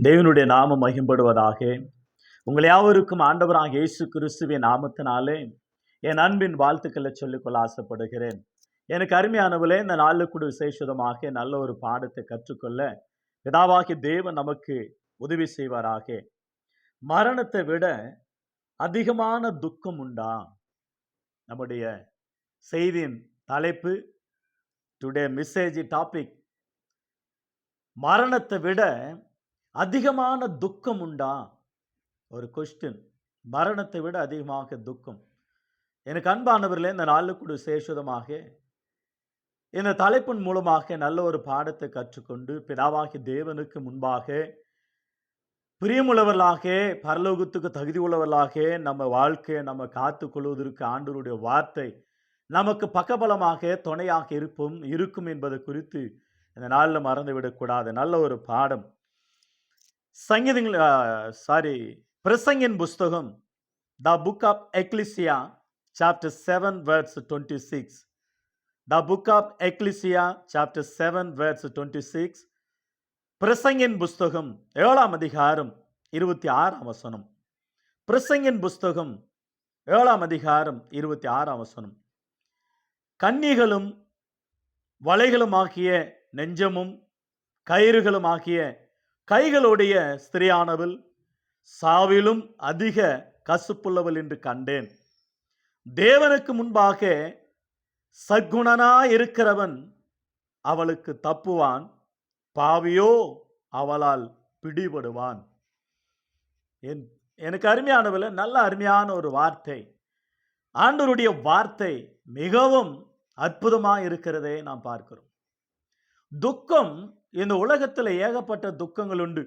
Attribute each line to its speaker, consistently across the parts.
Speaker 1: தேவனுடைய நாமம் மகிம்படுவதாக. உங்கள் யாவருக்கும் ஆண்டவராக இயேசு கிறிஸ்துவின் நாமத்தினாலே என் அன்பின் வாழ்த்துக்களை சொல்லிக்கொள்ள ஆசைப்படுகிறேன். எனக்கு அருமையானவர்களே, இந்த நாளில் கூட விசேஷமாக நல்ல ஒரு பாடத்தை கற்றுக்கொள்ள பிதாவாகிய தேவன் நமக்கு உதவி செய்வாராக. மரணத்தை விட அதிகமான துக்கம் உண்டா? நம்முடைய செய்தியின் தலைப்பு, டுடே மெசேஜ் டாபிக், மரணத்தை விட அதிகமான துக்கம் உண்டா? ஒரு கொஸ்டின். மரணத்தை விட அதிகமாக துக்கம். எனக்கு அன்பானவர்களே, இந்த நாளில் கூட விசேஷமாக இந்த தலைப்பின் மூலமாக நல்ல ஒரு பாடத்தை கற்றுக்கொண்டு பிதாவாகிய தேவனுக்கு முன்பாக பிரியமுள்ளவர்களாக, பரலோகத்துக்கு தகுதி உள்ளவர்களாக நம்ம வாழ்க்கையை நம்ம காத்து கொள்வதற்கு ஆண்டவருடைய வார்த்தை நமக்கு பக்கபலமாக துணையாக இருக்கும் என்பது குறித்து இந்த நாளில் மறந்துவிடக்கூடாது. நல்ல ஒரு பாடம். பிரசங்கின் புஸ்தகம், The Book of Ecclesia, chapter 7, verse 26. The Book of Ecclesia, chapter 7, verse 26. பிரசங்கின் புஸ்தகம் 7ஆம் அதிகாரம் 26ஆம் வசனம். பிரசங்கின் புஸ்தகம் 7ஆம் அதிகாரம் 26ஆம் வசனம். கன்னிகளும் வளைகளுமாகிய நெஞ்சமும் கயிறுகளுமாகிய கைகளுடைய ஸ்திரியானவள் சாவிலும் அதிக கசுப்புள்ளவள் என்று கண்டேன். தேவனுக்கு முன்பாக சக்குணனாயிருக்கிறவன் அவளுக்கு தப்புவான், பாவியோ அவளால் பிடிபடுவான். எனக்கு அருமையானவள், நல்ல அருமையான ஒரு வார்த்தை. ஆண்டவருடைய வார்த்தை மிகவும் அற்புதமாக இருக்கிறதே நாம் பார்க்கிறோம். துக்கம், இந்த உலகத்தில் ஏகப்பட்ட துக்கங்கள் உண்டு.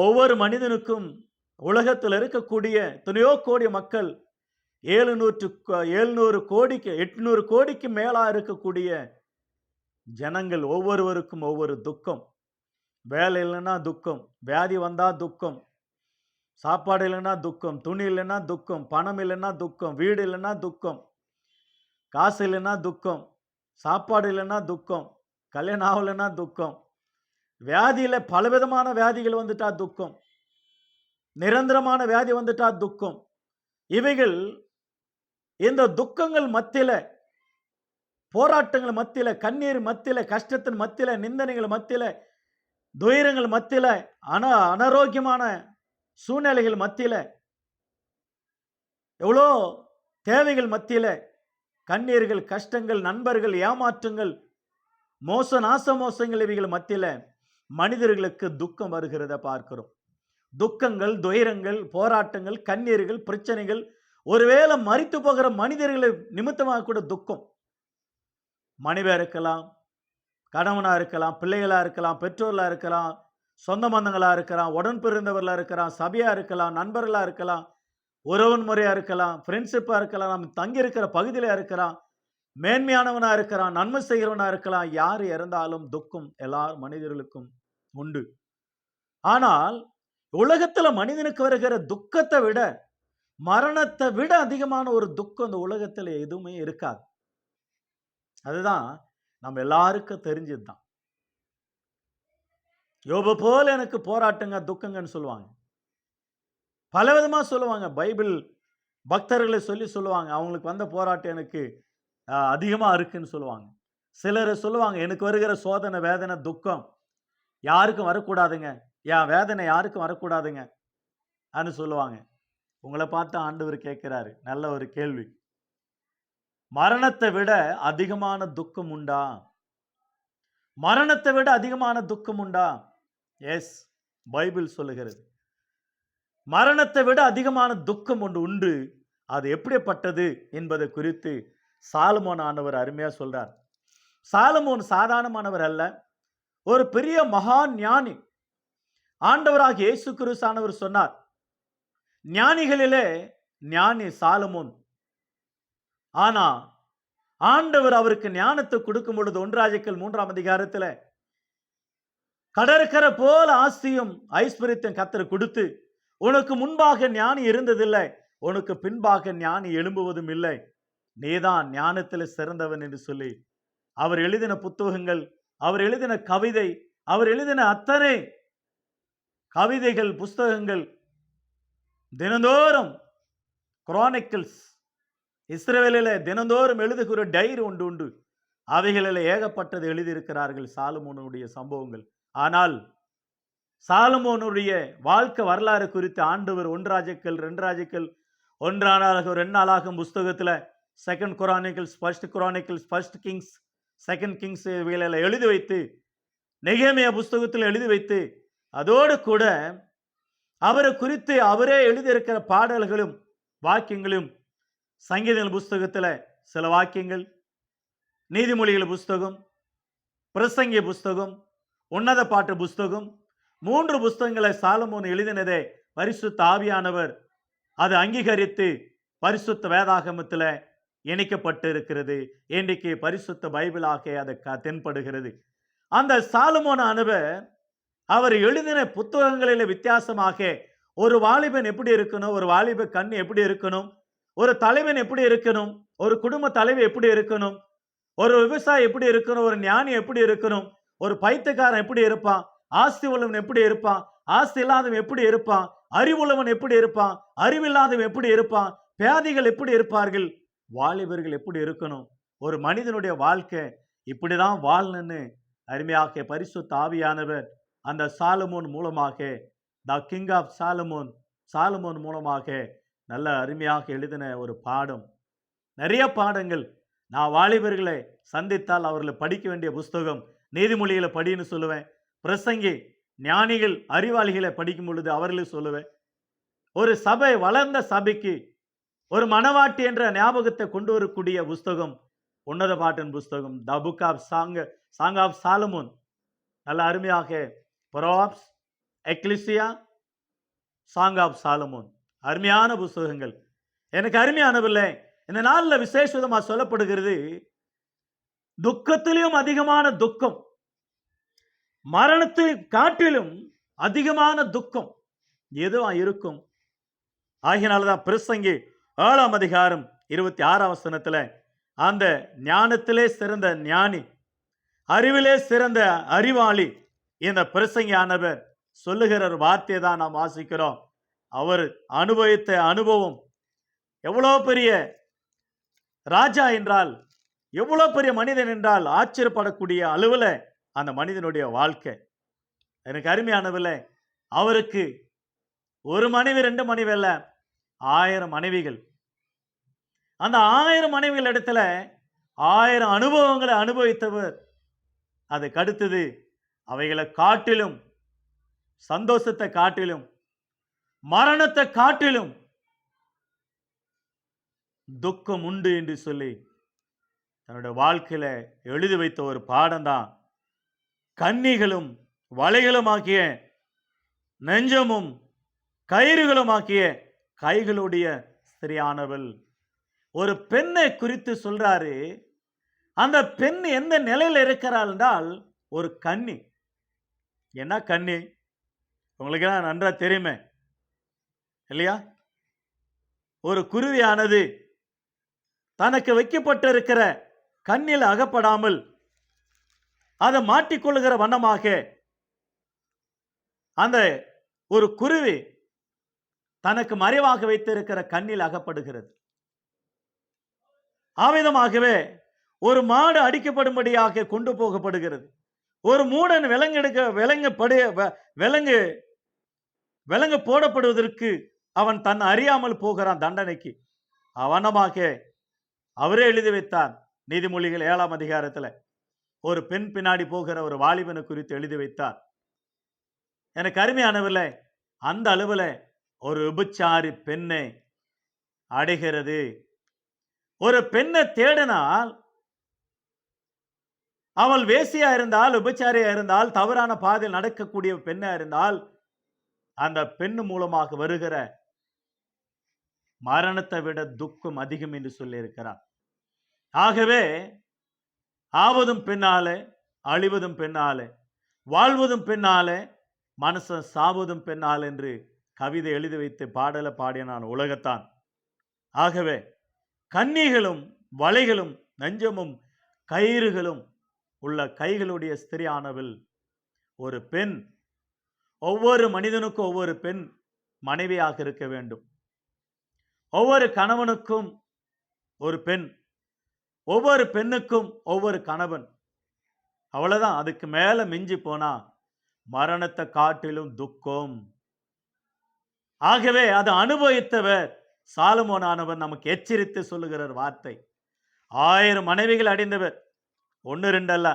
Speaker 1: ஒவ்வொரு மனிதனுக்கும் உலகத்தில் இருக்கக்கூடிய எத்தனையோ கோடி மக்கள், 700 கோடிக்கு 800 கோடிக்கு மேலா இருக்கக்கூடிய ஜனங்கள், ஒவ்வொருவருக்கும் ஒவ்வொரு துக்கம். வேலை இல்லைன்னா துக்கம், வியாதி வந்தா துக்கம், சாப்பாடு இல்லைன்னா துக்கம், துணி இல்லைன்னா துக்கம், பணம் இல்லைன்னா துக்கம், வீடு இல்லைன்னா துக்கம், காசு இல்லைன்னா துக்கம், சாப்பாடு இல்லைன்னா துக்கம், கல்யாணம் ஆகலைன்னா துக்கம், வியாதியில் பலவிதமான வியாதிகள் வந்துட்டா துக்கம், நிரந்தரமான வியாதி வந்துட்டா துக்கம். இவைகள், இந்த துக்கங்கள் மத்தியில, போராட்டங்கள் மத்தியில, கண்ணீர் மத்தியில, கஷ்டத்தின் மத்தியில, நிந்தனைகள் மத்தியில, துயரங்கள் மத்தியில, அனாரோக்கியமான சூழ்நிலைகள் மத்தியில, எவ்வளோ தேவைகள் மத்தியில, கண்ணீர்கள், கஷ்டங்கள், நண்பர்கள், ஏமாற்றங்கள், நாசமோசங்கள், இவைகள் மத்தியில மனிதர்களுக்கு துக்கம் வருகிறத பார்க்கிறோம். துக்கங்கள், துயரங்கள், போராட்டங்கள், கண்ணீர்கள், பிரச்சனைகள், ஒருவேளை மரித்து போகிற மனிதர்களை நிமித்தமாக கூட துக்கம். மனைவியா இருக்கலாம், கணவனா இருக்கலாம், பிள்ளைகளா இருக்கலாம், பெற்றோர்களா இருக்கலாம், சொந்த பந்தங்களா இருக்கலாம், உடன் பிறந்தவர்களா இருக்கலாம், சபையா இருக்கலாம், நண்பர்களா இருக்கலாம், உறவு முறையா இருக்கலாம், ஃப்ரெண்ட்ஷிப்பா இருக்கலாம், நம்ம தங்கி இருக்கிற பகுதியில இருக்கலாம், மேன்மையானவனா இருக்கிறான், நன்மை செய்கிறவனா இருக்கலாம். யார் இறந்தாலும் துக்கம் எல்லா மனிதர்களுக்கும் உண்டு. ஆனால் உலகத்துல மனிதனுக்கு வருகிற துக்கத்தை விட, மரணத்தை விட அதிகமான ஒரு துக்கம் இந்த உலகத்துல எதுவுமே இருக்காது. அதுதான் நம்ம எல்லாருக்கும் தெரிஞ்சதுதான். யோபு போல எனக்கு போராட்டங்க, துக்கங்கன்னு சொல்லுவாங்க. பலவிதமா சொல்லுவாங்க. பைபிள் பக்தர்களை சொல்லுவாங்க, அவங்களுக்கு வந்த போராட்டம் எனக்கு அதிகமாக இருக்குன்னு சொல்லுவாங்க. சிலர் சொல்லுவாங்க, எனக்கு வருகிற சோதனை, வேதனை, துக்கம் யாருக்கும் வரக்கூடாதுங்க, என் வேதனை யாருக்கும் வரக்கூடாதுங்க அப்படின்னு சொல்லுவாங்க. உங்களை பார்த்து ஆண்டவர் கேட்கிறாரு, நல்ல ஒரு கேள்வி. மரணத்தை விட அதிகமான துக்கம் உண்டா? மரணத்தை விட அதிகமான துக்கம் உண்டா? எஸ், பைபிள் சொல்லுகிறது. மரணத்தை விட அதிகமான துக்கம் ஒன்று உண்டு. அது எப்படிப்பட்டது என்பதை குறித்து சாலமோன் ஆனவர் அருமையா சொல்றார். சாலமோன் சாதாரணமானவர் அல்ல, ஒரு பெரிய மகா ஞானி. ஆண்டவராக இயேசு கிறிஸ்துவானவர் சொன்னார், ஞானிகளிலே ஞானி சாலமோன். ஆனா ஆண்டவர் அவருக்கு ஞானத்தை கொடுக்கும் பொழுது 1 ராஜாக்கள் 3ஆம் அதிகாரத்தில், கடற்கரை போல ஆஸ்தியும் ஐஸ்வர்யத்தையும் கர்த்தர் கொடுத்து, உனக்கு முன்பாக ஞானி இருந்ததில்லை, உனக்கு பின்பாக ஞானி எழும்புவதும் இல்லை, நீதான் ஞானத்தில் சிறந்தவன் என்று சொல்லி அவர் எழுதின புத்தகங்கள், அவர் எழுதின கவிதை, அவர் எழுதின அத்தனை கவிதைகள், புஸ்தகங்கள், தினந்தோறும் குரானிக்கல்ஸ், இஸ்ரவேலிலே தினந்தோறும் எழுதுகிற டைரி உண்டு. அவைகளில் ஏகப்பட்டது எழுதியிருக்கிறார்கள் சாலமோனுடைய சம்பவங்கள். ஆனால் சாலமோனுடைய வாழ்க்கை வரலாறு குறித்து ஆண்டவர் 1 ராஜாக்கள், 2 ராஜாக்கள், 1 நாளாகும், 2 நாளாகும் புஸ்தகத்தில் 2 குரானிக்கல்ஸ், 1 குரானிக்கல்ஸ், 1 கிங்ஸ், 2 கிங்ஸ் இவைகளில் எழுதி வைத்து, நெகேமியா புஸ்தகத்தில் எழுதி வைத்து, அதோடு கூட அவரை குறித்து அவரே எழுதியிருக்கிற பாடல்களும் வாக்கியங்களும், சங்கீதங்கள் புஸ்தகத்தில் சில வாக்கியங்கள், நீதிமொழிகள் புஸ்தகம், பிரசங்கிய புஸ்தகம், உன்னத பாட்டு புஸ்தகம், 3 புஸ்தகங்களை சாலமோன் எழுதினதே பரிசுத்த ஆவியானவர் அது அங்கீகரித்து பரிசுத்த வேதாகமத்தில் இணைக்கப்பட்டு இருக்கிறது. இன்றைக்கு பரிசுத்த பைபிளாக அது தென்படுகிறது. அந்த சாலமோனானவர் அவர் எழுதின புத்தகங்களில் வித்தியாசமாக ஒரு வாலிபன் எப்படி இருக்கணும், ஒரு வாலிப கண் எப்படி இருக்கணும், ஒரு தலைவன் எப்படி இருக்கணும், ஒரு குடும்ப தலைவி எப்படி இருக்கணும், ஒரு விவசாயி எப்படி இருக்கணும், ஒரு ஞானி எப்படி இருக்கணும், ஒரு பைத்தியக்காரன் எப்படி இருப்பான், ஆஸ்தி உள்ளவன் எப்படி இருப்பான், ஆஸ்தி இல்லாதவன் எப்படி இருப்பான், அறிவுள்ளவன் எப்படி இருப்பான், அறிவில்லாதவன் எப்படி இருப்பான், பேதிகள் எப்படி இருப்பார்கள், வாலிபர்கள் எப்படி இருக்கணும், ஒரு மனிதனுடைய வாழ்க்கை இப்படிதான் வாழணும்னு அருமையாக பரிசுத்த ஆவியானவர் அந்த சாலமோன் மூலமாக, த கிங் ஆஃப் சாலமோன் மூலமாக நல்ல அருமையாக எழுதின ஒரு பாடம். நிறைய பாடங்கள் நான் வாலிபர்களை சந்தித்தால் அவர்களை படிக்க வேண்டிய புஸ்தகம் நீதிமொழிகளை படின்னு சொல்லுவேன். பிரசங்கி ஞானிகள் அறிவாளிகளை படிக்கும் பொழுது அவர்களும் சொல்லுவேன். ஒரு சபை, வளர்ந்த சபைக்கு ஒரு மனவாட்டி என்ற ஞாபகத்தை கொண்டு வரக்கூடிய புஸ்தகம் உன்னத பாட்டின் புஸ்தகம், the book of song of Solomon. நல்ல அருமையாக proverbs, ecclesia, song of Solomon அருமையான புஸ்தகங்கள். எனக்கு அருமையானவில்லை. இந்த நாளில் விசேஷமாக சொல்லப்படுகிறது, துக்கத்திலும் அதிகமான துக்கம், மரணத்தை காட்டிலும் அதிகமான துக்கம் எதுவா இருக்கும். ஆகினால்தான் பிரசங்கி 7ஆம் அதிகாரம் 26ஆம் வசனத்தில் அந்த ஞானத்திலே சிறந்த ஞானி, அறிவிலே சிறந்த அறிவாளி இந்த பிரசங்கியானவர் சொல்லுகிற ஒரு வார்த்தையை தான் நாம் வாசிக்கிறோம். அவர் அனுபவித்த அனுபவம் எவ்வளோ பெரிய ராஜா என்றால், எவ்வளோ பெரிய மனிதன் என்றால் ஆச்சரியப்படக்கூடிய அளவில் அந்த மனிதனுடைய வாழ்க்கை. எனக்கு அருமையானவில் அவருக்கு ஒரு மனைவி, 2 மனைவி அல்ல, 1000 மனைவிகள். அந்த 1000 மனைவிகள் இடத்துல 1000 அனுபவங்களை அனுபவித்தவர். அதுக்கு அடுத்தது அவைகளை காட்டிலும், சந்தோஷத்தை காட்டிலும், மரணத்தை காட்டிலும் துக்கம் உண்டு என்று சொல்லி தன்னுடைய வாழ்க்கையில எழுதி வைத்த ஒரு பாடம் தான் கன்னிகளும் வலைகளுமாக்கிய நெஞ்சமும் கயிறுகளுமாக்கிய கைகளுடைய ஸ்திரியானவள். ஒரு பெண்ணை குறித்து சொல்றாரு. அந்த பெண் எந்த நிலையில் இருக்கிறாள் என்றால் ஒரு கன்னி. என்ன கன்னி உங்களுக்கு நன்றா தெரியுமே இல்லையா? ஒரு குருவியானது தனக்கு வைக்கப்பட்டிருக்கிற கண்ணில் அகப்படாமல் அதை மாட்டிக்கொள்ளுகிற வண்ணமாக அந்த ஒரு குருவி தனக்கு மறைவாக வைத்திருக்கிற கண்ணில் அகப்படுகிறது. ஆவிதமாகவே ஒரு மாடு அடிக்கப்படும்படியாக கொண்டு போகப்படுகிறது. ஒரு மூடன் விலங்கு போடப்படுவதற்கு அவன் தன் அறியாமல் போகிறான் தண்டனைக்கு. அவனமாக அவரே எழுதி வைத்தார். நீதிமொழிகள் 7ஆம் அதிகாரத்தில் ஒரு பெண் பின்னாடி போகிற ஒரு வாலிபனை குறித்து எழுதி வைத்தார். எனக்கு அருமையானவில்லை, அந்த அளவில் ஒரு விபச்சாரி பெண்ணை அடைகிறது. ஒரு பெண்ணை தேடினால் அவள் வேசியா இருந்தால், விபச்சாரியா இருந்தால், தவறான பாதையில் நடக்கக்கூடிய பெண்ணா இருந்தால், அந்த பெண் மூலமாக வருகிற மரணத்தை விட துக்கம் அதிகம் என்று சொல்லி இருக்கிறார். ஆகவே ஆவதும் பின்னாலே, அழிவதும் பின்னாலே, வாழ்வதும் பின்னாலே, மனுஷன் சாவதும் பின்னால் என்று கவிதை எழுதி வைத்து பாடலை பாடிய நான் உலகத்தான். ஆகவே கன்னிகளும் வலைகளும் நெஞ்சமும் கயிறுகளும் உள்ள கைகளுடைய ஸ்திரியானவள் ஒரு பெண் ஒவ்வொரு மனிதனுக்கும் ஒவ்வொரு பெண் மனைவியாக இருக்க வேண்டும். ஒவ்வொரு கணவனுக்கும் ஒரு பெண், ஒவ்வொரு பெண்ணுக்கும் ஒவ்வொரு கணவன். அவ்வளவுதான். அதுக்கு மேல மிஞ்சி போனா மரணத்தை காட்டிலும் துக்கம். ஆகவே அதை அனுபவித்தவர் சாலமோனானவர் நமக்கு எச்சரித்து சொல்லுகிற வார்த்தை. 1000 மனைவிகள் அடைந்தவர். 1 2 அல்ல.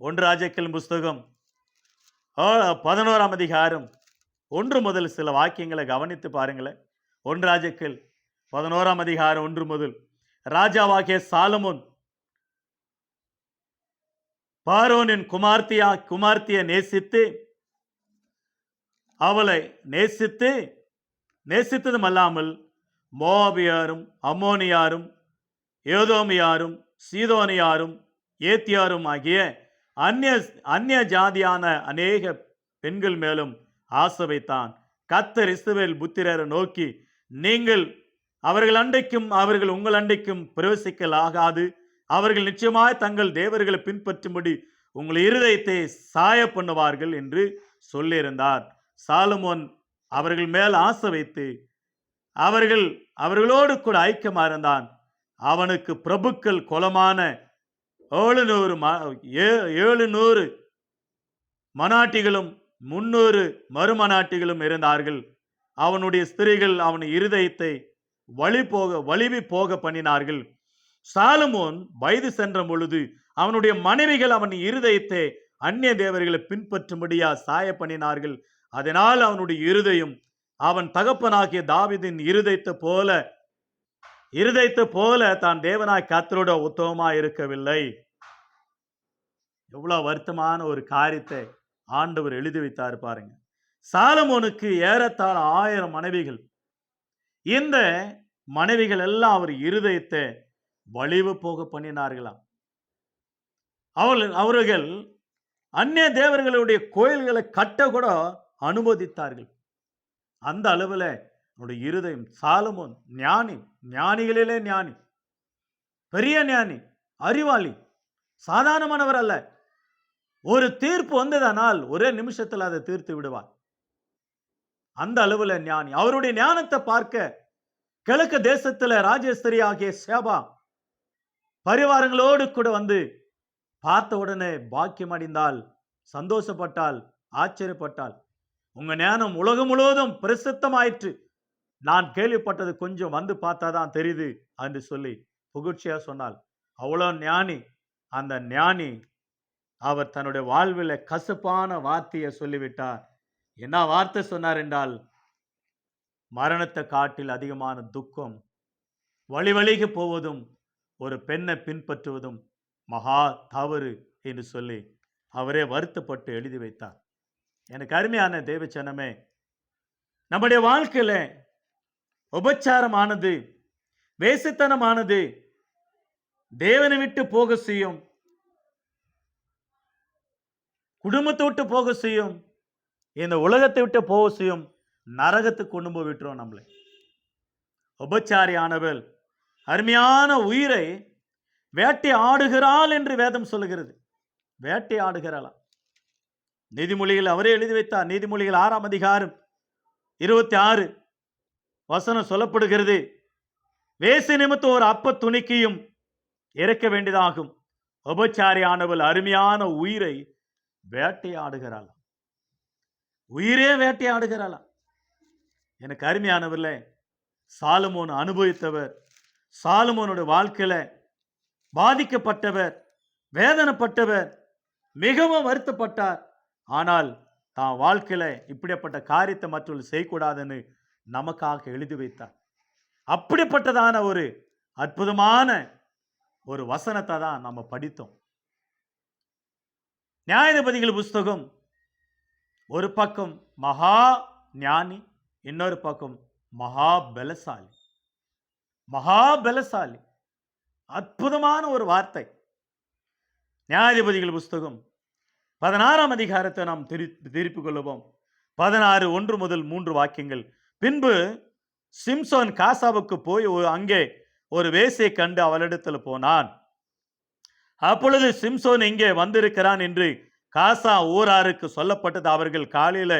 Speaker 1: 1 ராஜாக்கள் புஸ்தகம் 11ஆம் அதிகாரம் 1 முதல் சில வாக்கியங்களை கவனித்து பாருங்களேன். 1 ராஜாக்கள் 11ஆம் அதிகாரம் 1 முதல். ராஜாவாகிய சாலமோன் பார்வோனின் குமார்த்தியை நேசித்து அவளை நேசித்ததும் அல்லாமல் மோவாபியாரும் அம்மோனியாரும் ஏதோமியாரும் சீதோனியாரும் ஏத்தியாரும் ஆகிய அந்நிய ஜாதியான அநேக பெண்கள் மேலும் ஆசை வைத்தான். கர்த்தர் இஸ்ரவேல் புத்திரரை நோக்கி, நீங்கள் அவர்கள் அண்டைக்கும் அவர்கள் உங்கள் அண்டைக்கும் பிரவேசிக்கலாகாது. அவர்கள் நிச்சயமாய் தங்கள் தேவர்களை பின்பற்றும்படி உங்கள் இருதயத்தை சாய பண்ணுவார்கள் என்று சொல்லியிருந்தார். சாலமோன் அவர்கள் மேல் ஆசை வைத்து அவர்களோடு கூட ஐக்கியமா இருந்தான். அவனுக்கு பிரபுக்கள் கொலமான 700 மனாட்டிகளும் 300 மறுமனாட்டிகளும் இருந்தார்கள். அவனுடைய ஸ்திரீகள் அவன் இருதயத்தை வலிவி போக பண்ணினார்கள். சாலமோன் வயது சென்ற பொழுது அவனுடைய மனைவிகள் அவன் இருதயத்தை அந்நிய தேவர்களை பின்பற்றும்படியா சாய பண்ணினார்கள். அதனால் அவனுடைய இருதயம் அவன் தகப்பனாகிய தாவீதின் இருதயத்தை போல தான் தேவனாய் கர்த்தரோட உத்தமமாய் இருக்கவில்லை. எவ்வளவு வருத்தமான ஒரு காரியத்தை ஆண்டவர் எழுதி வைத்தார் பாருங்க. சாலமோனுக்கு ஏறத்தாழ 1000 மனைவிகள். இந்த மனைவிகள் எல்லாம் அவர் இருதயத்தை வலிவு போக பண்ணினார்களாம். அவர்கள் அந்நிய தேவர்களுடைய கோயில்களை கட்ட கூட அனுமதித்தார்கள். அந்த அளவுல அவருடைய இருதயம். சாலமோன் ஞானிகளிலே ஞானி, பெரிய ஞானி, அறிவாளி, சாதாரணமானவர் அல்ல. ஒரு தீர்ப்பு வந்ததானால் ஒரே நிமிஷத்தில் அதை தீர்த்து விடுவார். அந்த அளவுல ஞானி. அவருடைய ஞானத்தை பார்க்க கிழக்கு தேசத்துல ராஜேஸ்வரி ஆகிய சேபா பரிவாரங்களோடு கூட வந்து பார்த்த உடனே பாக்கியம் அடைந்தால், சந்தோஷப்பட்டால், ஆச்சரியப்பட்டால். உங்க ஞானம் உலகம் முழுவதும் பிரசித்தமாயிற்று, நான் கேள்விப்பட்டது கொஞ்சம் வந்து பார்த்தாதான் தெரியுது என்று சொல்லி புகழ்ச்சியா சொன்னாள். அவ்வளோ ஞானி. அந்த ஞானி அவர் தன்னுடைய வாழ்வில் கசப்பான வார்த்தையை சொல்லிவிட்டார். என்ன வார்த்தை சொன்னார் என்றால், மரணத்தை காட்டில் அதிகமான துக்கம், வழிக்கு போவதும் ஒரு பெண்ணை பின்பற்றுவதும் மகா தவறு என்று சொல்லி அவரே வருத்தப்பட்டு எழுதி வைத்தார். எனக்கு அருமையான தேவச்சனமே, நம்முடைய வாழ்க்கையில உபச்சாரமானது, வேசித்தனமானது தேவனை விட்டு போக செய்யும், குடும்பத்தை விட்டு போக செய்யும், இந்த உலகத்தை விட்டு போக செய்யும், நரகத்துக்கு கொண்டு போய் விட்டுரும் நம்மளை. உபச்சாரியானவள் அருமையான உயிரை வேட்டை ஆடுகிறாள் என்று வேதம் சொல்லுகிறது. வேட்டை ஆடுகிறாளா? நீதிமொழிகள் அவரே எழுதி வைத்தார். நீதிமொழிகள் 6ஆம் அதிகாரம் 26 வசனம் சொல்லப்படுகிறது. வேசி நிமித்தம் ஒரு அப்ப துணிக்கையும் இறக்க வேண்டியதாகும். உபச்சாரியானவள் அருமையான உயிரை வேட்டையாடுகிறாளா? உயிரே வேட்டையாடுகிறாளா? எனக்கு அருமையானவர்களே, சாலமோன் அனுபவித்தவர், சாலமோனுடைய வாழ்க்கையில பாதிக்கப்பட்டவர், வேதனைப்பட்டவர், மிகவும் வருத்தப்பட்டார். ஆனால் தான் வாழ்க்கையில இப்படிப்பட்ட காரியத்தை மற்றவர்கள் செய்யக்கூடாதுன்னு நமக்காக எழுதி வைத்தார். அப்படிப்பட்டதான ஒரு அற்புதமான ஒரு வசனத்தை தான் நம்ம படித்தோம். நியாயாதிபதிகள் புஸ்தகம் ஒரு பக்கம் மகா ஞானி, இன்னொரு பக்கம் மகா பலசாலி. அற்புதமான ஒரு வார்த்தை. நியாயாதிபதிகள் புஸ்தகம் 16ஆம் அதிகாரத்தை நாம் திருப்பிக் கொள்ளுவோம். 16 1 முதல் 3 வாக்கியங்கள். பின்பு சிம்சோன் காசாவுக்கு போய் அங்கே ஒரு வேசியை கண்டு அவளிடத்தில் போனான். அப்பொழுது சிம்சோன் இங்கே வந்திருக்கிறான் என்று காசா ஊராருக்கு சொல்லப்பட்டது. அவர்கள் காலையில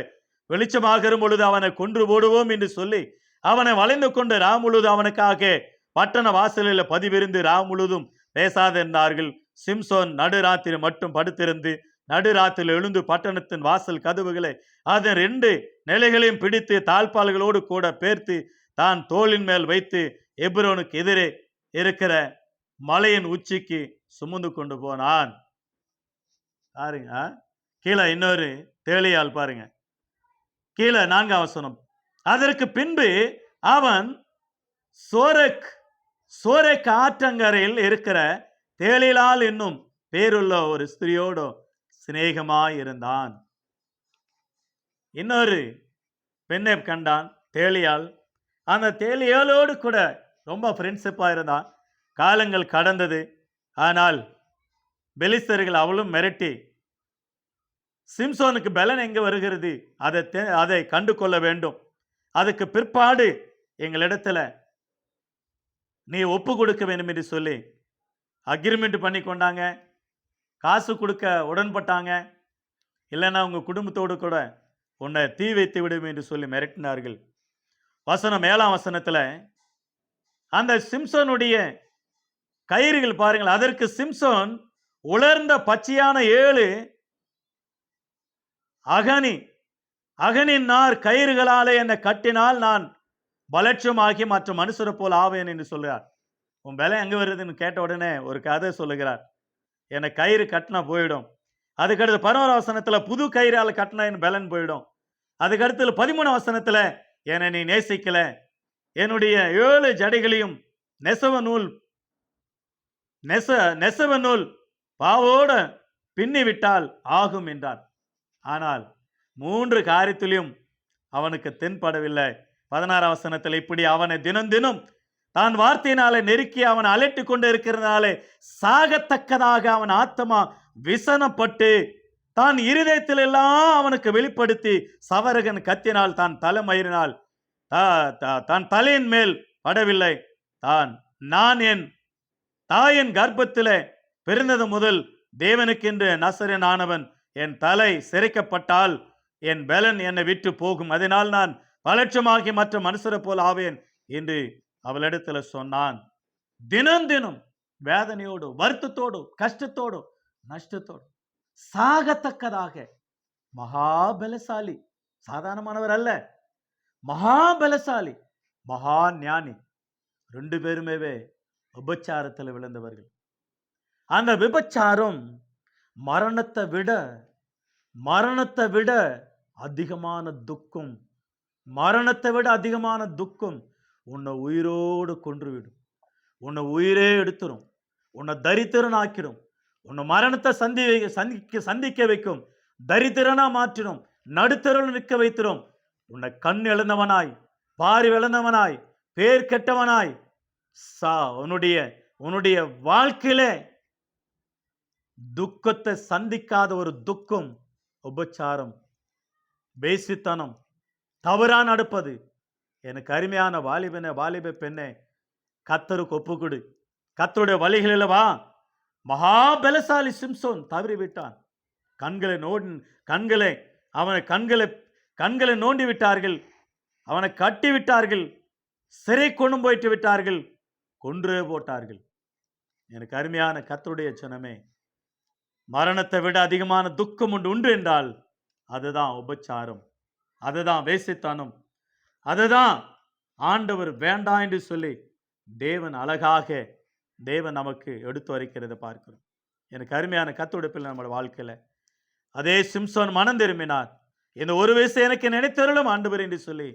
Speaker 1: வெளிச்சமாகிற பொழுது அவனை கொன்று போடுவோம் என்று சொல்லி அவனை வளைந்து கொண்டு ராம் முழுதும் அவனுக்காக பட்டண வாசலில் பதிவிருந்து ராம் முழுதும் பேசாதிருந்தார்கள். சிம்சோன் நடுராத்திரி மட்டும் படுத்திருந்து நடுராத்திரில் எழுந்து பட்டணத்தின் வாசல் கதவுகளை அதன் 2 நிலைகளையும் பிடித்து தாழ்பால்களோடு கூட பேர்த்து தான் தோளின் மேல் வைத்து எப்ரோனுக்கு எதிரே இருக்கிற மலையின் உச்சிக்கு சுமந்து கொண்டு போனான். பாருங்க, கீழே இன்னொரு தேளியால் பாருங்க, கீழே 4ஆம் வசனம். அதற்கு பின்பு அவன் சோரேக் ஆற்றங்கரையில் இருக்கிற தேளிலால் என்னும் பேருள்ள ஒரு ஸ்திரியோடு சிநேகமாயிருந்தான். இன்னொரு பெண்ணை கண்டான், தேளியால். அந்த தேளியாலோடு கூட ரொம்ப ஃப்ரெண்ட்ஷிப்பா இருந்தான். காலங்கள் கடந்தது. ஆனால் பெலிஸ்தர்கள் அவளும் மிரட்டி, சிம்சோனுக்கு பலன் எங்க வருகிறது, அதை கண்டு கொள்ள வேண்டும், அதுக்கு பிற்பாடு எங்களிடத்துல நீ ஒப்பு கொடுக்க வேண்டும் என்று சொல்லி அக்ரிமெண்ட் பண்ணி கொண்டாங்க. காசு கொடுக்க உடன்பட்டாங்க. இல்லைன்னா உங்க குடும்பத்தோடு கூட உன்னை தீ வைத்து விடும் என்று சொல்லி மிரட்டினார்கள். வசனம் 7ஆம் வசனத்துல அந்த சிம்சோனுடைய கயிறுகள் பாருங்கள். அதற்கு சிம்சோன் உலர்ந்த பச்சையான 7 அகனின் நார் கயிறுகளாலே என்னை கட்டினால் நான் பலட்சமாகி மற்ற மனுஷரை போல் ஆவேன் என்று சொல்கிறார். உன் பலம் எங்க வருதுன்னு கேட்ட உடனே ஒரு கதை சொல்லுகிறார். என்னை கயிறு கட்டினா போயிடும். அதுக்கடுத்து 11ஆம் வசனத்துல புது கயிறால கட்டினா என் பலன் போயிடும். அதுக்கடுத்து 13ஆம் வசனத்துல என்னை நீ நேசிக்கல, என்னுடைய 7 ஜடைகளையும் நெசவ நூல் பாவோட பின்னி விட்டால் ஆகும் என்றான். ஆனால் 3 காரியத்திலும் அவனுக்கு தென்படவில்லை. 16ஆம் வசனத்தில் இப்படி அவனை தினம் தினம் தான் வார்த்தையினாலே நெருக்கி அவன் அலட்டி கொண்டு இருக்கிறதுனாலே சாகத்தக்கதாக அவன் ஆத்மா விசனப்பட்டு தான் இருதயத்தில் எல்லாம் அவனுக்கு வெளிப்படுத்தி சவரகன் கத்தினால் தான் தலைமயிரினால் தான் தலையின் மேல் படவில்லை. நான் என் தாயின் கர்ப்பத்திலே பிறந்தது முதல் தேவனுக்கென்று நசரேன் ஆனவன். என் தலை சிரைக்கப்பட்டால் என் பலன் என்னை விட்டு போகும். அதனால் நான் பலட்சமாகி மற்ற மனுஷரை போல் ஆவேன் என்று அவளிடத்துல சொன்னான். தினம் தினம் வேதனையோடு, வருத்தத்தோடு, கஷ்டத்தோடு, நஷ்டத்தோடு, சாகத்தக்கதாக மகாபலசாலி, சாதாரணமானவர் அல்ல, மகாபலசாலி, மகா ஞானி, 2 பேருமே விபச்சாரத்தில் விழுந்தவர்கள். அந்த விபச்சாரம் மரணத்தை விட அதிகமான துக்கம், மரணத்தை விட அதிகமான துக்கம் உன்னை உயிரோடு கொன்றுவிடும். உன்னை உயிரே எடுத்துரும். உன்னை தரித்திரன் ஆக்கிடும். உன்னை மரணத்தை சந்திக்க வைக்கும். தரித்திரனா மாற்றிடும். நடுத்தருள் நிற்க வைத்திரும். உன்னை கண் இழந்தவனாய், பாரி இழந்தவனாய், பேர் கெட்டவனாய், உன்னுடைய வாழ்க்கையிலே துக்கத்தை சந்திக்காத ஒரு துக்கம் உபச்சாரம், பேசித்தனம், தவறா நடப்பது. எனக்கு அருமையான வாலிப பெண்ணே, கர்த்தருக்கு ஒப்புக்கொடு. கர்த்தருடைய வழிகளில் வா. மகாபலசாலி சிம்சோன் தவறிவிட்டான். கண்களை நோண்டி விட்டார்கள். அவனை கட்டி விட்டார்கள். சிறை கொண்டு போயிட்டு விட்டார்கள். கொன்றே போட்டார்கள். எனக்கு அருமையான கர்த்தருடைய ஜனமே, மரணத்தை விட அதிகமான துக்கம் உண்டு என்றால் அதுதான் உபச்சாரம், அதுதான் வேசித்தனம், அதுதான் ஆண்டவர் வேண்டாம் என்று சொல்லி தேவன் அழகாக நமக்கு எடுத்து வரைக்கிறத பார்க்கிறோம். எனக்கு அருமையான கர்த்தருடைய பிள்ளை, நம்மளோட வாழ்க்கையில அதே சிம்சோன் மனம் திரும்பினார். இந்த ஒரு விஷயம் எனக்கு நினைத்தருளும் ஆண்டவர் என்று சொல்லி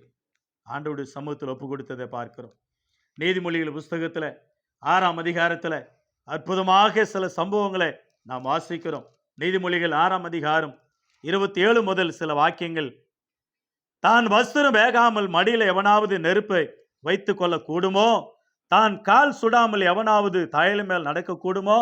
Speaker 1: ஆண்டவருடைய சமூகத்தில் ஒப்பு கொடுத்ததை பார்க்கிறோம். நீதிமொழிகள் புஸ்தகத்துல 6ஆம் அதிகாரத்துல அற்புதமாக சில சம்பவங்களை நாம் வாசிக்கிறோம். நீதிமொழிகள் 6ஆம் அதிகாரம் 27 முதல் சில வாக்கியங்கள். தான் வஸ்திரம் வேகாமல் மடியில எவனாவது நெருப்பை வைத்துக் கொள்ள கூடுமோ, தான் கால் சுடாமல் எவனாவது தயலு மேல் நடக்க கூடுமோ,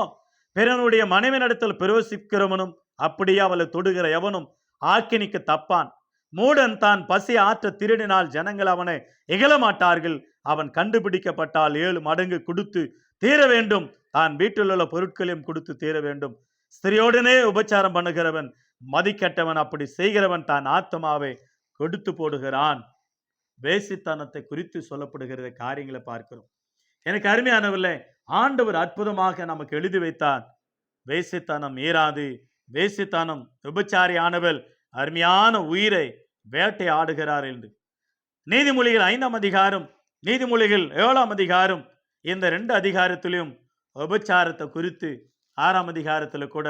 Speaker 1: பிறனுடைய மனைவி நடத்தல் பிரவசிக்கிறவனும் அப்படியே அவளை தொடுகிற எவனும் ஆக்கினிக்கு தப்பான். மூடன் தான் பசி ஆற்ற திருடினால் ஜனங்கள் அவனை இகழ மாட்டார்கள். அவன் கண்டுபிடிக்கப்பட்டால் 7 மடங்கு கொடுத்து தீர வேண்டும். தான் வீட்டில் உள்ள பொருட்களையும் கொடுத்து தீர வேண்டும். ஸ்திரியோடனே உபச்சாரம் பண்ணுகிறவன் மதிக்கட்டவன். அப்படி செய்கிறவன் தான் ஆத்மாவை கொடுத்து போடுகிறான். வேசித்தனத்தை குறித்து சொல்லப்படுகிற காரியங்களை பார்க்கிறோம். எனக்கு அருமையானவர்களே, ஆண்டவர் அற்புதமாக நமக்கு எழுதி வைத்தார். வேசித்தனம் மீறாது, வேசித்தனம் விபச்சாரியானவள் அருமையான உயிரை வேட்டையாடுகிறார் என்று. நீதிமொழிகள் 5ஆம் அதிகாரம், நீதிமொழிகள் 7ஆம் அதிகாரம், இந்த 2 அதிகாரத்திலும் விபச்சாரத்தை குறித்து 6ஆம் அதிகாரத்தில் கூட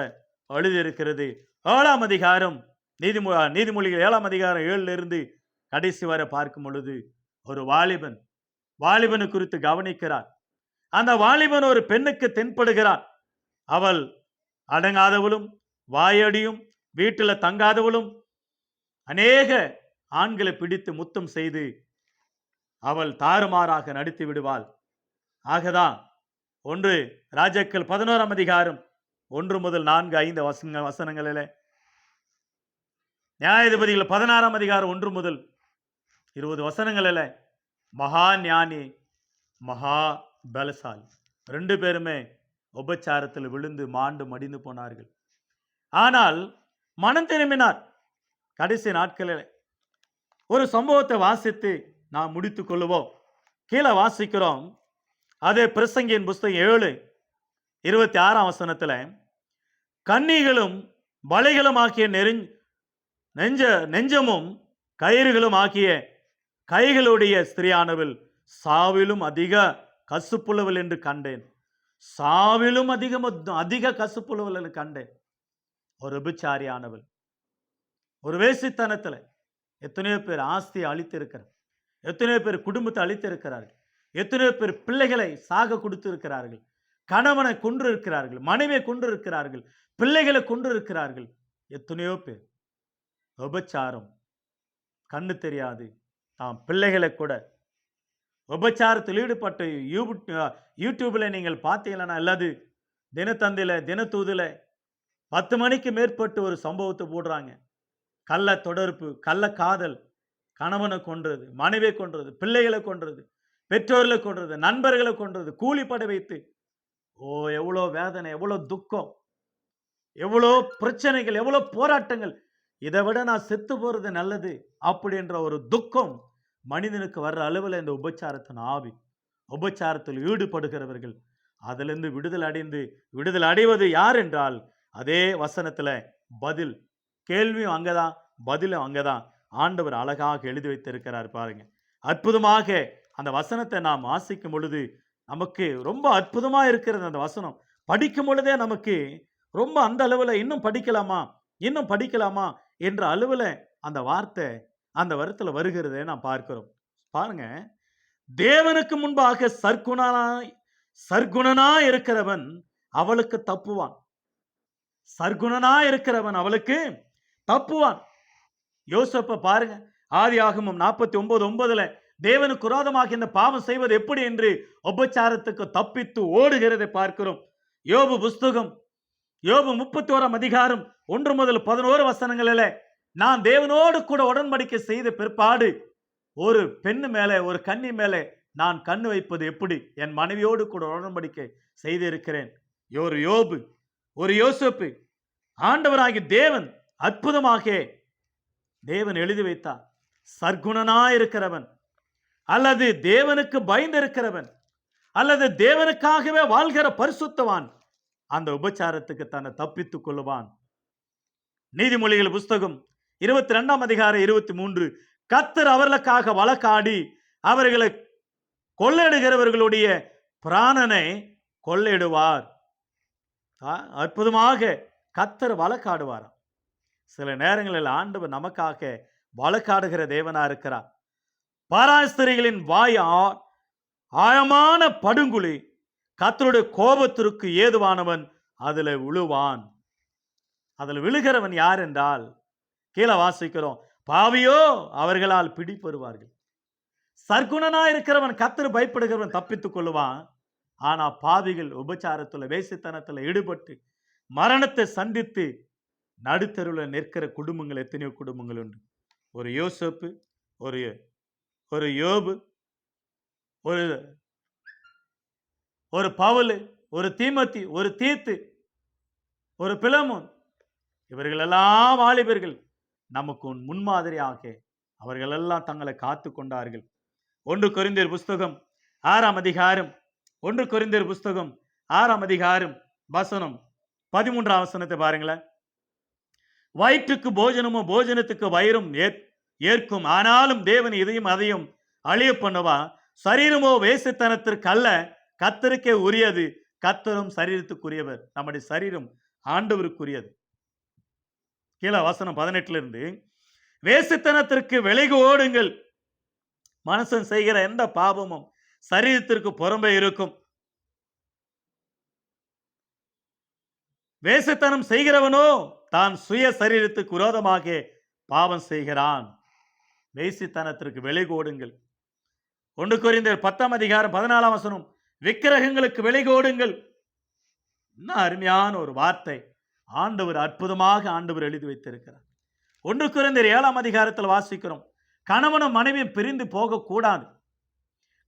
Speaker 1: எழுதியிருக்கிறது. 7ஆம் அதிகாரம் நீதிமொழிகள் 7ஆம் அதிகாரம் 7லிருந்து கடைசி வரை பார்க்கும் பொழுது ஒரு வாலிபனு குறித்து கவனிக்கிறார். அந்த வாலிபன் ஒரு பெண்ணுக்கு தென்படுகிறார். அவள் அடங்காதவளும் வாயடியும் வீட்டில் தங்காதவளும் அநேக ஆண்களை பிடித்து முத்தம் செய்து அவள் தாறுமாறாக நடித்து விடுவாள். ஆகதான் 1 ராஜாக்கள் 11ஆம் அதிகாரம் 1 முதல் 4, 5 வசனங்களிலே, நியாயாதிபதிகள் 16ஆம் அதிகாரம் 1 முதல் 20 வசனங்களில் மகா ஞானி, மகா பலசாலி 2 பேருமே உபச்சாரத்தில் விழுந்து மாண்டு மடிந்து போனார்கள். ஆனால் மனம் திரும்பினார். கடைசி நாட்களில் ஒரு சம்பவத்தை வாசித்து நாம் முடித்துக் கொள்ளுவோம். கீழே வாசிக்கிறோம். அதே பிரசங்கியின் புஸ்தகம் 7:26 வசனத்தில், கன்னிகளும் வலைகளும் ஆகிய நெஞ்சமும் கயிறுகளும் ஆகிய கைகளுடைய ஸ்திரியானவள் சாவிலும் அதிக கசுப்புள்ளவள் என்று கண்டேன். சாவிலும் அதிக கசுப்புள்ளவள் என்று கண்டேன். ஒரு விபச்சாரியானவள், ஒரு வேசித்தனத்தில் எத்தனையோ பேர் ஆஸ்தியை அழித்திருக்கிறார், எத்தனையோ பேர் குடும்பத்தை அழித்திருக்கிறார்கள், எத்தனையோ பேர் பிள்ளைகளை சாக கொடுத்து இருக்கிறார்கள், கணவனை கொன்று இருக்கிறார்கள், மனைவியை கொன்று இருக்கிறார்கள், பிள்ளைகளை கொன்று இருக்கிறார்கள். எத்தனையோ பேர் விபச்சாரம் கண்ணு தெரியாது தாம் பிள்ளைகளை கூட விபச்சாரத்தில் ஈடுபட்டு யூடியூப்ல நீங்கள் பார்த்தீங்கன்னா, அல்லது தினத்தந்தில தினத்தூதுல 10 மணிக்கு மேற்பட்டு ஒரு சம்பவத்தை போடுறாங்க. கள்ள தொடர்பு, கள்ள காதல், கணவனை கொன்றது, மனைவியை கொன்றது, பிள்ளைகளை கொன்றது, பெற்றோர்களை கொன்றது, நண்பர்களை கொன்றது, கூலிப்படை வைத்து. எவ்வளோ வேதனை, எவ்வளோ துக்கம், எவ்வளோ பிரச்சனைகள், எவ்வளோ போராட்டங்கள். இதை விட நான் செத்து போறது நல்லது அப்படின்ற ஒரு துக்கம் மனிதனுக்கு வர்ற அளவில் இந்த உபச்சாரத்தின் ஆவி, உபச்சாரத்தில் ஈடுபடுகிறவர்கள் அதிலிருந்து விடுதலை அடைவது யார் என்றால், அதே வசனத்துல பதில், கேள்வியும் அங்கதான், பதிலும் அங்கதான். ஆண்டவர் அழகாக எழுதி வைத்திருக்கிறார் பாருங்க. அற்புதமாக அந்த வசனத்தை நாம் வாசிக்கும் பொழுது நமக்கு ரொம்ப அற்புதமா இருக்கிறது. அந்த வசனம் படிக்கும் பொழுதே நமக்கு ரொம்ப அந்த அளவுல இன்னும் படிக்கலாமா என்ற அளவுல அந்த வார்த்தை அந்த வருத்தத்தில் வருகிறதை நாம் பார்க்கிறோம். பாருங்க, தேவனுக்கு முன்பாக சர்க்குணனாய் இருக்கிறவன் அவளுக்கு தப்புவான். சர்க்குணனாய் இருக்கிறவன் அவளுக்கு தப்புவான். யோசேப்பை பாருங்க, ஆதியாகமம் 49:9 தேவனுக்கு விரோதமாக இந்த பாவம் செய்வது எப்படி என்று உபச்சாரத்துக்கு தப்பித்து ஓடுகிறதை பார்க்கிறோம். யோபு புஸ்தகம், யோபு 31ஆம் அதிகாரம் 1 முதல் 11 வசனங்களில், நான் தேவனோடு கூட உடன்படிக்கை செய்த பிற்பாடு ஒரு பெண்ணு மேலே, ஒரு கன்னி மேலே நான் கண்ணு வைப்பது எப்படி? என் மனைவியோடு கூட உடன்படிக்கை செய்திருக்கிறேன். ஒரு யோபு, ஒரு யோசேப்பு, ஆண்டவராகிய தேவன் அற்புதமாக தேவன் எழுதி வைத்தார். சர்க்குணனாயிருக்கிறவன், அல்லது தேவனுக்கு பயந்திருக்கிறவன், அல்லது தேவனுக்காகவே வாழ்கிற பரிசுத்தவான் அந்த உபச்சாரத்துக்கு தன்னை தப்பித்துக் கொள்ளுவான். நீதிமொழிகள் புஸ்தகம் 22ஆம் அதிகாரம் 23, கர்த்தர் அவர்களுக்காக வழக்காடி அவர்களை கொள்ளையிடுகிறவர்களுடைய பிராணனை கொள்ளையிடுவார். அற்புதமாக கர்த்தர் வழக்காடுவார். சில நேரங்களில் ஆண்டவர் நமக்காக வழக்காடுகிற தேவனா இருக்கிறார். பாராஸ்திரிகளின் வாய் ஆழமான படுங்குழி, கர்த்தருடைய கோபத்திற்கு ஏதுவானவன் அதில் விழுவான். அதில் விழுகிறவன் யார் என்றால், கீழே வாசிக்கிறோம், பாவியோ அவர்களால் பிடிபடுவார்கள். சர்க்குணனா இருக்கிறவன், கர்த்தர் பயப்படுகிறவன் தப்பித்துக் கொள்ளுவான். ஆனா பாவிகள் உபச்சாரத்துல, வேசித்தனத்துல ஈடுபட்டு மரணத்தை சந்தித்து நடுத்தருவில் நிற்கிற குடும்பங்கள் எத்தனையோ குடும்பங்கள் உண்டு. ஒரு யோசேப்பு, ஒரு யோபு, ஒரு பவுல், ஒரு தீமோத்தி, ஒரு தீத்து, ஒரு பிலமோன், இவர்கள் எல்லாம் வாலிபர்கள் நமக்கு முன்மாதிரியாக அவர்கள் எல்லாம் தங்களை காத்து கொண்டார்கள். 1 கொரிந்தியர் புஸ்தகம் 6ஆம் அதிகாரம் 1 கொரிந்தியர் புஸ்தகம் 6ஆம் அதிகாரம் வசனம் 13ஆம் வசனத்தை பாருங்களேன். வயிற்றுக்கு போஜனமும் போஜனத்துக்கு வயிறும் ஏற்கும், ஆனாலும் தேவன் இதையும் அதையும் அழிய பண்ணுவா. சரீரமோ வேசித்தனத்திற்கு அல்ல, கர்த்தருக்கே உரியது, கர்த்தரும் சரீரத்துக்குரியவர். நம்முடைய சரீரம் ஆண்டவருக்குரியது. கீழே வசனம் 18 இருந்து, வேசித்தனத்திற்கு விலகி ஓடுங்கள். மனுஷன் செய்கிற எந்த பாவமும் சரீரத்திற்கு புறம்பே இருக்கும். வேசித்தனம் செய்கிறவனோ தான் சுய சரீரத்துக்கு விரோதமாக பாவம் செய்கிறான். வேசித்தனத்திற்கு விலகி ஓடுங்கள். 1 கொரிந்தியர் 10ஆம் அதிகாரம் 14ஆம் வசனம், விக்கிரகங்களுக்கு விலகி ஓடுங்கள். என்ன அருமையான ஒரு வார்த்தை! ஆண்டவர் அற்புதமாக ஆண்டவர் எழுதி வைத்திருக்கிறார். 1 கொரிந்தியர் 7ஆம் அதிகாரத்தில் வாசிக்கிறோம், கணவனும் மனைவியும் பிரிந்து போகக்கூடாது,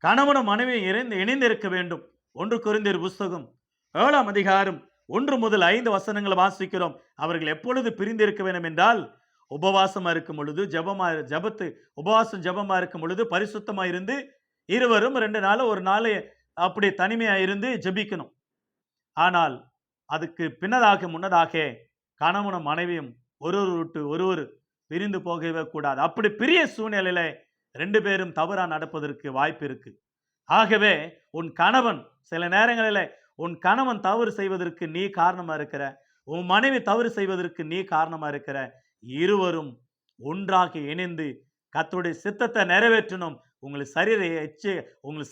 Speaker 1: கணவனும் மனைவியும் இணைந்திருக்க வேண்டும். 1 கொரிந்தியர் புஸ்தகம் 7ஆம் அதிகாரம் 1 முதல் 5 வசனங்களை வாசிக்கிறோம். அவர்கள் எப்பொழுது பிரிந்து இருக்க வேண்டும் என்றால், உபவாசமா இருக்கும் பொழுது, உபவாசம் ஜபமா இருக்கும் பொழுது பரிசுத்தமா இருந்து, இருவரும் 2 நாள் 1 நாள் அப்படி தனிமையா இருந்து ஜெபிக்கணும். ஆனால் அதுக்கு முன்னதாக கணவனும் மனைவியும் ஒருவர் விட்டு ஒருவர் பிரிந்து போகவே கூடாது. அப்படி பிரிய சூழ்நிலையில 2 பேரும் தவறா நடப்பதற்கு வாய்ப்பு இருக்கு. ஆகவே உன் கணவன், சில நேரங்களில் உன் கணவன் தவறு செய்வதற்கு நீ காரணமா இருக்கிற, உன் மனைவி தவறு செய்வதற்கு நீ காரணமா இருக்கிற, இருவரும் ஒன்றாக இணைந்து கர்த்தருடைய சித்தத்தை நிறைவேற்றணும். உங்கள்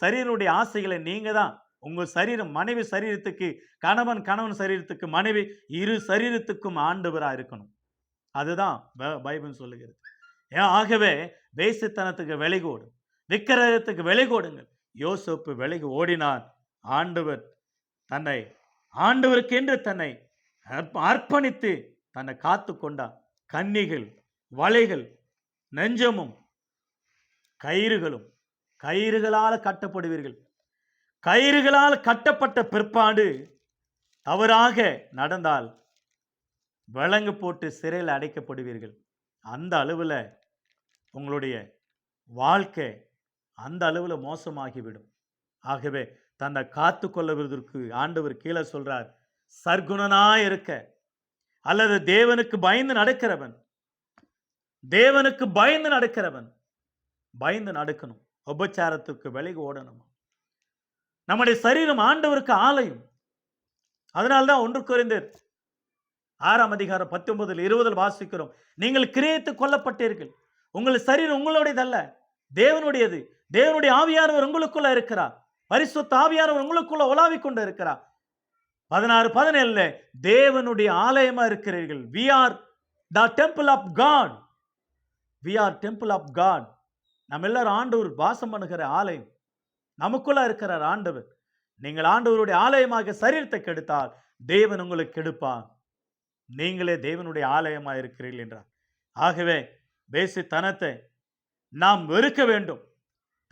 Speaker 1: சரீரனுடைய ஆசைகளை நீங்க தான், உங்கள் சரீரம் மனைவி சரீரத்துக்கு கணவன், கணவன் சரீரத்துக்கு மனைவி, இரு சரீரத்துக்கும் ஆண்டவராக இருக்கணும். அதுதான் பைபிள் சொல்லுகிறது. ஆகவே வேசித்தனத்துக்கு விலகோடு, விக்கிரகத்துக்கு விலகோடுங்கள். யோசேப்பு விலகி ஓடினான். ஆண்டவர் ஆண்டவருக்கென்று தன்னை அர்ப்பணித்து தன்னை காத்து கொண்டார். கன்னிகள், வலைகள், நெஞ்சமும் கயிறுகளால் கட்டப்படுவீர்கள். கயிறுகளால் கட்டப்பட்ட பிற்பாடு தவறாக நடந்தால் விலங்கு போட்டு சிறையில் அடைக்கப்படுவீர்கள். அந்த அளவில் உங்களுடைய வாழ்க்கை அந்த அளவில் மோசமாகிவிடும். ஆகவே தன்னை காத்து கொள்ளுவதற்கு ஆண்டவர் கீழே சொல்றார், சர்க்குணனாய் இருக்க, அல்லது தேவனுக்கு பயந்து நடக்கிறவன் உபச்சாரத்துக்கு விலகி ஓடணும். நம்முடைய சரீரம் ஆண்டவருக்கு ஆலயம். அதனால்தான் 1 கொரிந்தியர் 6ஆம் அதிகாரம் 19-20 வாசிக்கிறோம், நீங்கள் கிரியத்து கொல்லப்பட்டீர்கள். உங்கள் சரீரம் உங்களுடையதல்ல, தேவனுடையது. தேவனுடைய ஆவியானவர் உங்களுக்குள்ள இருக்கிறார். பரிசுத்த ஆவியானவர் உங்களுக்குள்ள உலாவிக் கொண்டு இருக்கிறார். 16-17 தேவனுடைய ஆலயமா இருக்கிறீர்கள். we are the temple of God. நம்ம எல்லாரும் ஆண்டவர் வாசம் பண்ணுகிற ஆலயம். நமக்குள்ள இருக்கிறார் ஆண்டவர். நீங்கள் ஆண்டவருடைய ஆலயமாக சரீரத்தை கெடுத்தால் தேவன் உங்களுக்கு கெடுப்பார். நீங்களே தேவனுடைய ஆலயமா இருக்கிறீர்கள் என்றார். ஆகவே வேசித்தனத்தை நாம் வெறுக்க வேண்டும்,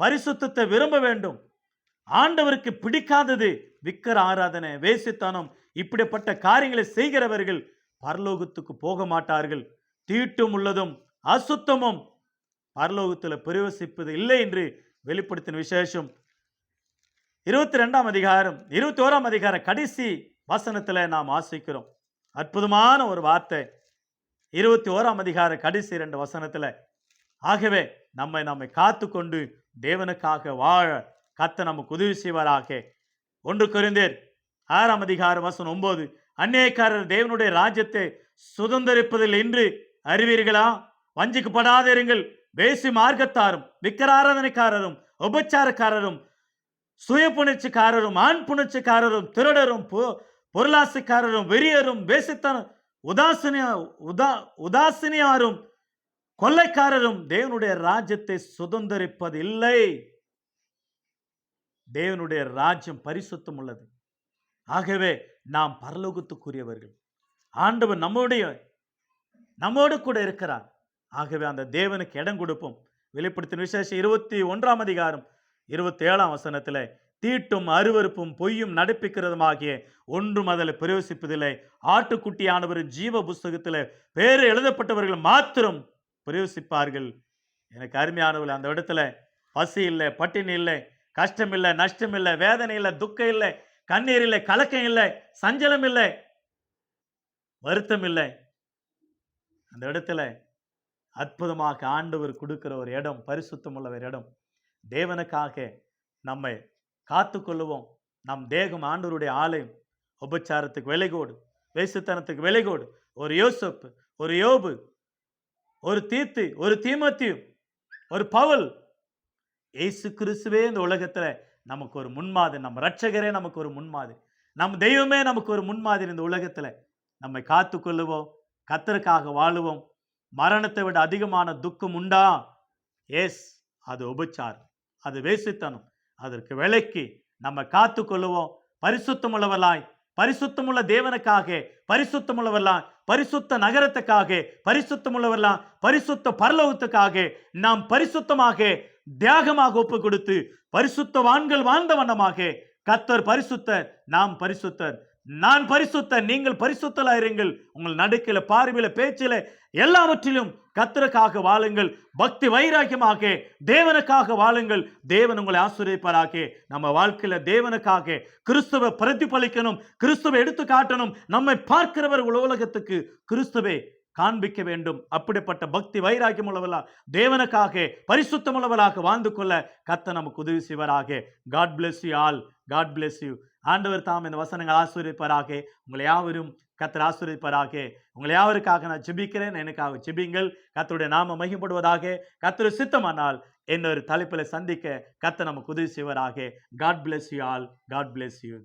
Speaker 1: பரிசுத்தத்தை விரும்ப வேண்டும். ஆண்டவருக்கு பிடிக்காதது விக்கிர ஆராதனை, வேசித்தனம், இப்படிப்பட்ட காரியங்களை செய்கிறவர்கள் பரலோகத்துக்கு போக மாட்டார்கள். தீட்டும் உள்ளதும் அசுத்தமும் பரலோகத்தில் பிரவேசிப்பது இல்லை என்று வெளிப்படுத்தின விசேஷம் 22ஆம் அதிகாரம் 21ஆம் அதிகாரம் கடைசி வசனத்தில் நாம் வாசிக்கிறோம். அற்புதமான ஒரு வார்த்தை 21ஆம் அதிகாரம் கடைசி 2 வசனத்தில். ஆகவே நம்மை காத்து கொண்டு தேவனுக்காக வாழ கர்த்தர் நமக்கு உதவி செய்வாராக. 1 கொரிந்தியர் 6ஆம் அதிகாரம் வசனம் 9, அந்நியக்காரர் தேவனுடைய ராஜ்யத்தை சுதந்திரிப்பதில் என்று அறிவீர்களா? வஞ்சிக்கப்படாதிருங்கள். வேசி மார்க்கத்தாரும், விக்கிராராதனைக்காரரும், உபச்சாரக்காரரும், சுய புணர்ச்சிக்காரரும், ஆண் புணர்ச்சிக்காரரும், திருடரும், பொருளாசைக்காரரும், வெறியரும், வேசித்தனம் உதாசீனியாரும், கொள்ளைக்காரரும் தேவனுடைய ராஜ்யத்தை சுதந்திரிப்பதில்லை. தேவனுடைய ராஜ்யம் பரிசுத்தம் உள்ளது. ஆகவே நாம் பரலோகத்துக்குரியவர்கள். ஆண்டவர் நம்மோடு கூட இருக்கிறார். ஆகவே அந்த தேவனுக்கு இடம் கொடுப்போம். வெளிப்படுத்தின விசேஷம் 21ஆம் அதிகாரம் 27ஆம் வசனத்தில், தீட்டும் அருவருப்பும் பொய்யும் நடப்பிக்கிறதுமாகிய ஒன்றும் அதில் பிரவேசிப்பதில்லை. ஆட்டுக்குட்டியானவர் ஜீவ புஸ்தகத்தில் பேரு எழுதப்பட்டவர்கள் மாத்திரம் பிரவேசிப்பார்கள் எனக்கு அருமையானவர்களே, அந்த இடத்துல பசி இல்லை, பட்டினி இல்லை, கஷ்டம் இல்லை, நஷ்டம் இல்லை, வேதனை இல்லை, துக்கம் இல்லை, கண்ணீர் இல்லை, கலக்கம் இல்லை, சஞ்சலம் இல்லை, வருத்தம் இல்லை. அந்த இடத்துல அற்புதமாக ஆண்டவர் கொடுக்கிற ஒரு இடம், பரிசுத்தம் உள்ள ஒரு இடம். தேவனுக்காக நம்மை காத்து கொள்ளுவோம். நம் தேகம் ஆண்டவருடைய ஆலயம். உபச்சாரத்துக்கு விலைகோடு, வேசித்தனத்துக்கு விலைகோடு. ஒரு யோசப்பு, ஒரு யோபு, ஒரு தீத்து, ஒரு தீமோத்தேயு, ஒரு பவுல், இயேசு கிறிஸ்துவே இந்த உலகத்துல நமக்கு ஒரு முன்மாதிரி. நம்ம ரட்சகரே நமக்கு ஒரு முன்மாதிரி. நம் தெய்வமே நமக்கு ஒரு முன்மாதிரி. இந்த உலகத்துல நம்மை காத்து கொள்ளுவோம், கர்த்தருக்காக வாழுவோம். மரணத்தை விட அதிகமான துக்கம் உண்டா? எஸ், அது உபச்சாரம், அது வேசித்தனம். அதற்கு விலக்கி நம்ம காத்து கொள்ளுவோம். பரிசுத்தமுள்ளவர்களாய், பரிசுத்தமுள்ள தேவனுக்காக, பரிசுத்தமுள்ளவர்களாய், பரிசுத்த நகரத்துக்காக, பரிசுத்தமுள்ளவர்களாய், பரிசுத்த பரலோகத்துக்காக நாம் பரிசுத்தமாக தியாகமாக ஒப்பு கொடுத்து பரிசுத்தவான்கள் வாழ்ந்த வண்ணமாக, கர்த்தர் பரிசுத்தர், நாம் பரிசுத்தர், நான் பரிசுத்தர், நீங்கள் பரிசுத்தராயிருங்கள். உங்கள் நடுக்கில, பார்வையில, பேச்சில, எல்லாவற்றிலும் கர்த்தருக்காக வாழுங்கள். பக்தி வைராக்கியமாக தேவனுக்காக வாழுங்கள். தேவன் உங்களை ஆசீர்வதிப்பாராக. நம்ம வாழ்க்கையில தேவனுக்காக கிறிஸ்துவை பிரதிபலிக்கணும், கிறிஸ்துவை எடுத்து காட்டணும். நம்மை பார்க்கிறவர் உலகத்துக்கு கிறிஸ்துவை காண்பிக்க வேண்டும். அப்படிப்பட்ட பக்தி வைராக்கியம் உள்ளவர்களா, தேவனுக்காக பரிசுத்தம் உள்ளவர்களாக வாழ்ந்து கொள்ள கர்த்தர் நமக்கு உதவி செய்வாராக. God bless you all. God bless you. ஆண்டவர் தாம் இந்த வசனங்கள் ஆசீர்வதிப்பாராக. உங்களை யாவரும் கர்த்தர் ஆசீர்வதிப்பாராக. உங்களை யாவருக்காக நான் ஜெபிக்கிறேன். எனக்காக ஜெபிங்கள். கர்த்தருடைய நாம மகிமைப்படுவதாக. கர்த்தர் சித்தமானால் இன்னொரு தலைப்பில் சந்திக்க கர்த்தர் நமக்கு உதவி செய்வாராக. God bless you all. God bless you.